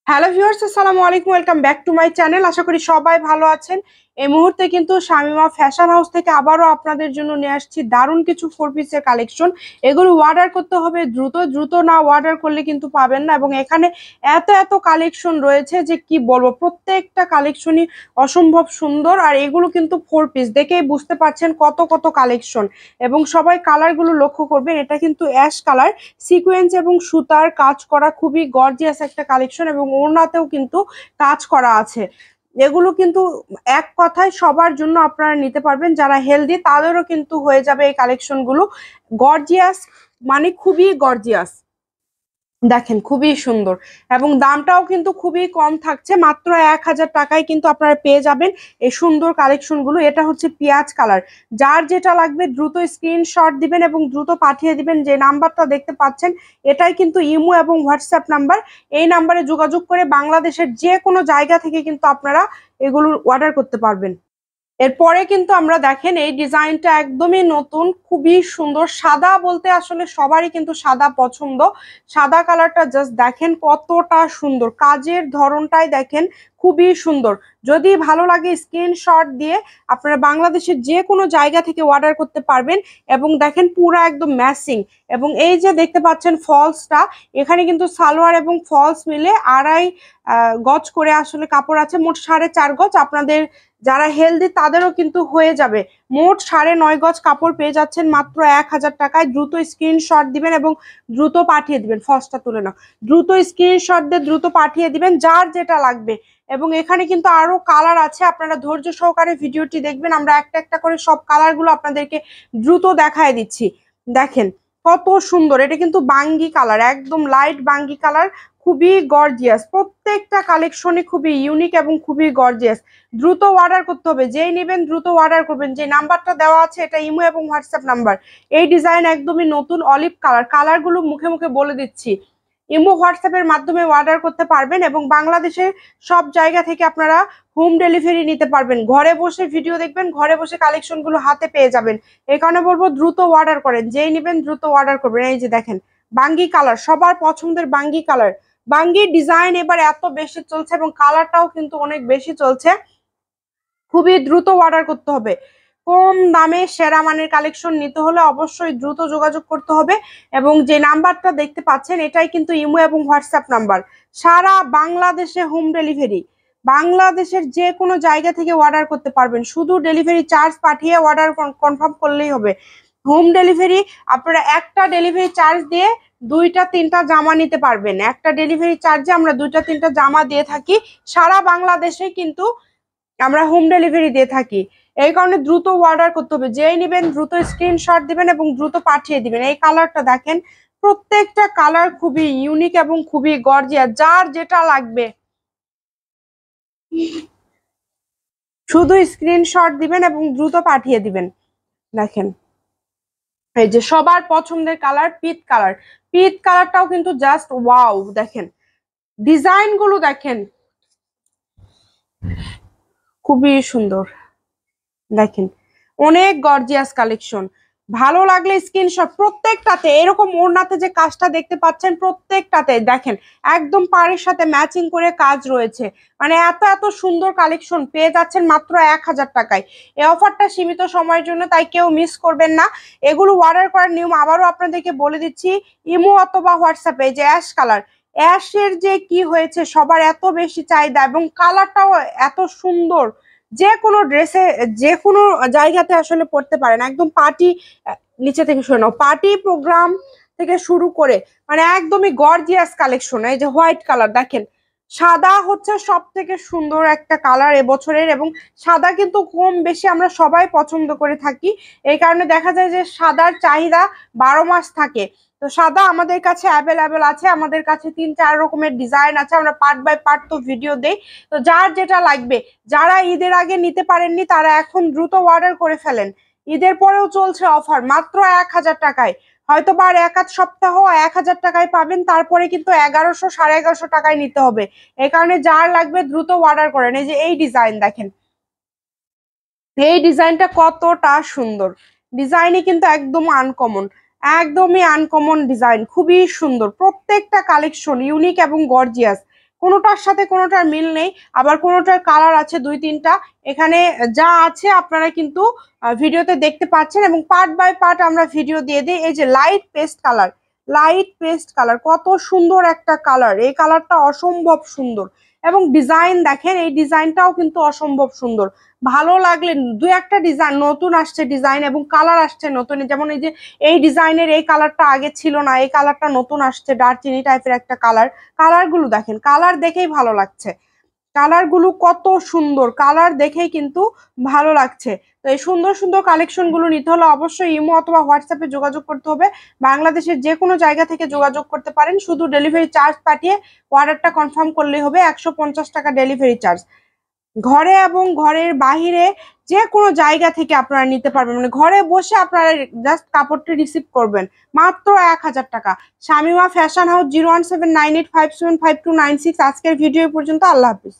Hello viewers, আসসালামু আলাইকুম। Welcome back to my channel. আশা করি সবাই ভালো আছেন। এই মুহূর্তে কিন্তু শামিমা ফ্যাশন হাউস থেকে আবারও আপনাদের জন্য নিয়ে আসছি দারুণ কিছু ফোর পিসের কালেকশন। এগুলো অর্ডার করতে হবে দ্রুত দ্রুত, না অর্ডার করলে কিন্তু পাবেন না। এবং এখানে এত এত কালেকশন রয়েছে যে কি বলবো, প্রত্যেকটা কালেকশনই অসম্ভব সুন্দর। আর এগুলো কিন্তু ফোর পিস, দেখেই বুঝতে পারছেন কত কত কালেকশন। এবং সবাই কালারগুলো লক্ষ্য করবেন, এটা কিন্তু অ্যাশ কালার, সিকোয়েন্স এবং সুতার কাজ করা, খুবই গর্জিয়াস একটা কালেকশন। এবং ওড়নাতেও কিন্তু কাজ করা আছে। এগুলো কিন্তু এক কথায় সবার জন্য আপনারা নিতে পারবেন, যারা হেলদি তাদেরও কিন্তু হয়ে যাবে এই কালেকশন গুলো। গর্জিয়াস, মানে খুবই গর্জিয়াস। দেখেন খুবই সুন্দর। এবং দামটাও কিন্তু খুবই কম থাকছে, মাত্র 1000 টাকায় কিন্তু আপনারা পেয়ে যাবেন এই সুন্দর কালেকশন গুলো। এটা হচ্ছে পেঁয়াজ কালার। যার যেটা লাগবে দ্রুত স্ক্রিনশট দিবেন এবং দ্রুত পাঠিয়ে দিবেন। যে নাম্বারটা দেখতে পাচ্ছেন এটাই কিন্তু ইমো এবং হোয়াটসঅ্যাপ নাম্বার। এই নাম্বারে যোগাযোগ করে বাংলাদেশের যে কোনো জায়গা থেকে কিন্তু আপনারা এগুলো অর্ডার করতে পারবেন। এরপরে কিন্তু আমরা দেখেন এই ডিজাইনটা একদমই নতুন, খুবই সুন্দর। সাদা বলতে আসলে সবারই কিন্তু সাদা পছন্দ। সাদা কালারটা জাস্ট দেখেন কতটা সুন্দর, কাজের ধরনটাই দেখেন খুবই সুন্দর। যদি ভালো লাগে স্ক্রিনশট দিয়ে আপনারা বাংলাদেশের যে কোনো জায়গা থেকে অর্ডার করতে পারবেন। এবং দেখেন পুরো একদম ম্যাচিং। এবং এই যে দেখতে পাচ্ছেন ফলসটা, এখানে কিন্তু সালোয়ার এবং ফলস মিলে আড়াই গজ করে আসলে কাপড় আছে, মোট 4.5 গজ। আপনাদের যারা হেলদি তাদেরও কিন্তু হয়ে যাবে। মোট 9.5 গজ কাপড় পেয়ে যাচ্ছেন মাত্র 1000 টাকায়। দ্রুত স্ক্রিনশট দিবেন এবং দ্রুত পাঠিয়ে দিবেন। ফসটা তুলে নাও, দ্রুত স্ক্রিনশট দিয়ে দ্রুত পাঠিয়ে দিবেন যার যেটা লাগবে। এবং এখানে কিন্তু আরো কালার আছে, আপনারা ধৈর্য সহকারে ভিডিওটি দেখবেন। আমরা একটা একটা করে সব কালারগুলো আপনাদেরকে দ্রুত দেখায় দিচ্ছি। দেখেন কত সুন্দর, এটা কিন্তু বাঙ্গি কালার, একদম লাইট বাঙ্গি কালার। খুবই গর্জিয়াস, প্রত্যেকটা কালেকশনে খুবই ইউনিক এবং খুবই গর্জিয়াস। দ্রুত অর্ডার করতে হবে, যেই নেবেন দ্রুত অর্ডার করবেন। যে নাম্বারটা দেওয়া আছে এটা ইমো এবং হোয়াটসঅ্যাপ নাম্বার। এই ডিজাইন একদমই নতুন অলিভ কালার, কালারগুলো মুখে মুখে বলে দিচ্ছি। ইমো হোয়াটসঅ্যাপের মাধ্যমে অর্ডার করতে পারবেন এবং বাংলাদেশের সব জায়গা থেকে আপনারা হোম ডেলিভারি নিতে পারবেন। ঘরে বসে ভিডিও দেখবেন, ঘরে বসে কালেকশনগুলো হাতে পেয়ে যাবেন। এই কারণে বলবো দ্রুত অর্ডার করেন, যেই নেবেন দ্রুত অর্ডার করবেন। এই যে দেখেন বাঙ্গি কালার, সবার পছন্দের বাঙ্গি কালার। বাঙ্গির ডিজাইন এবার এত বেশি চলছে এবং কালারটাও কিন্তু অনেক বেশি চলছে। খুবই দ্রুত অর্ডার করতে হবে। কম দামে সেরা মানের কালেকশন নিতে হলে অবশ্যই দ্রুত যোগাযোগ করতে হবে। এবং যে নাম্বারটা দেখতে পাচ্ছেন এটাই কিন্তু ইমো এবং হোয়াটসঅ্যাপ নাম্বার। সারা বাংলাদেশে হোম ডেলিভারি, বাংলাদেশের যে কোনো জায়গা থেকে অর্ডার করতে পারবেন। শুধু ডেলিভারি চার্জ পাঠিয়ে অর্ডার কনফার্ম করলেই হবে। হোম ডেলিভারি, আপনারা একটা ডেলিভারি চার্জ দিয়ে 2টা 3টা জামা নিতে পারবেন। একটা ডেলিভারি চার্জে আমরা 2টা 3টা জামা দিয়ে থাকি। সারা বাংলাদেশে কিন্তু আমরা হোম ডেলিভারি দিয়ে থাকি। এই কারণে দ্রুত অর্ডার করতে হবে, যেই নেবেন দ্রুত স্ক্রিনশট দিবেন এবং দ্রুত পাঠিয়ে দিবেন। এই কালারটা দেখেন, প্রত্যেকটা কালার খুবই ইউনিক এবং খুবই গর্জিয়াস। যার যেটা লাগবে শুধু স্ক্রিনশট দিবেন এবং দ্রুত পাঠিয়ে দিবেন। দেখেন এই যে সবার পছন্দের কালার পিট কালার। পিট কালারটাও কিন্তু জাস্ট ওয়াও। দেখেন ডিজাইন গুলো দেখেন খুবই সুন্দর। দেখেন অনেক গর্জিয়াস কালেকশন। ভালো লাগলে স্ক্রিনশট। প্রত্যেকটাতে এরকম ওড়নাতে যে কাজটা দেখতে পাচ্ছেন প্রত্যেকটাতে দেখেন একদম পাড়ের সাথে ম্যাচিং করে কাজ রয়েছে। মানে এত এত সুন্দর কালেকশন পেয়ে যাচ্ছেন মাত্র 1000 টাকায়। এই অফারটা সীমিত সময়ের জন্য, তাই কেউ মিস করবেন না। এগুলো অর্ডার করার নিয়ম আবারও আপনাদেরকে বলে দিচ্ছি। ইমো অথবা হোয়াটসঅ্যাপে, যে অ্যাশ কালার, অ্যাশের যে কি হয়েছে সবার এত বেশি চাহিদা এবং কালারটাও এত সুন্দর। যে কোনো ড্রেসে যে কোনো জায়গাতে আসলে পড়তে পারেন। একদম পার্টি, নিচে থেকে শুনে নাও, পার্টি প্রোগ্রাম থেকে শুরু করে মানে একদমই গর্জিয়াস কালেকশন। এই যে হোয়াইট কালার দেখেন, সাদা হচ্ছে সব থেকে সুন্দর একটা কালার এবছরের। এবং সাদা কিন্তু কম বেশি আমরা সবাই পছন্দ করে থাকি। এই কারণে দেখা যায় যে সাদার চাহিদা 12 মাস থাকে। তো সাদা আমাদের কাছে অ্যাভেলেবেল আছে, আমাদের কাছে 3-4 রকমের ডিজাইন আছে। আমরা পার্ট বাই পার্ট তো ভিডিও দেই। তো যার যেটা লাগবে, যারা ঈদের আগে নিতে পারেননি তারা এখন দ্রুত অর্ডার করে ফেলেন। ঈদের পরেও চলছে অফার মাত্র 1000 টাকায়। হয়তো বা আর 1 আধ সপ্তাহ 1000 টাকায় পাবেন, তারপরে কিন্তু 1100 1150 টাকায় নিতে হবে। এই কারণে যার লাগবে দ্রুত অর্ডার করেন। এই যে এই ডিজাইন দেখেন, এই ডিজাইনটা কতটা সুন্দর। ডিজাইনই কিন্তু একদম আনকমন, একদমই আনকমন ডিজাইন, খুবই সুন্দর। প্রত্যেকটা কালেকশন ইউনিক এবং গর্জিয়াস। কোনোটার সাথে কোনোটার মিল নেই, আবার কোনোটার কালার আছে 2-3টা। এখানে যা আছে আপনারা কিন্তু ভিডিওতে দেখতে পাচ্ছেন, এবং পার্ট বাই পার্ট আমরা ভিডিও দিয়ে দিই। এই যে লাইট পেস্ট কালার, কত সুন্দর একটা কালার, এই কালারটা অসম্ভব সুন্দর। এবং ডিজাইন দেখেন, এই ডিজাইনটাও কিন্তু অসম্ভব সুন্দর। ভালো লাগলে, দু একটা ডিজাইন নতুন আসছে ডিজাইন এবং কালার আসছে নতুন, যেমন এই যে এই ডিজাইনের এই কালারটা আগে ছিল না, এই কালারটা নতুন আসছে, দারচিনি টাইপের একটা কালার। কালারগুলো দেখেন, কালার দেখেই ভালো লাগছে, কালারগুলো কত সুন্দর, কালার দেখেই কিন্তু ভালো লাগছে। তো এই সুন্দর সুন্দর কালেকশন গুলো নিতে হলে অবশ্যই ইমো অথবা হোয়াটসঅ্যাপে যোগাযোগ করতে হবে। বাংলাদেশের যে কোনো জায়গা থেকে যোগাযোগ করতে পারেন, শুধু ডেলিভারি চার্জ পাঠিয়ে অর্ডারটা কনফার্ম করলেই হবে। 150 টাকা ডেলিভারি চার্জ। ঘরে এবং ঘরের বাহিরে যে কোনো জায়গা থেকে আপনারা নিতে পারবেন, মানে ঘরে বসে আপনারা জাস্ট কাপড়টি রিসিভ করবেন, মাত্র 1000 টাকা। Shamima fashion house, 01798575296। আজকের ভিডিও পর্যন্ত, আল্লাহ হাফিজ।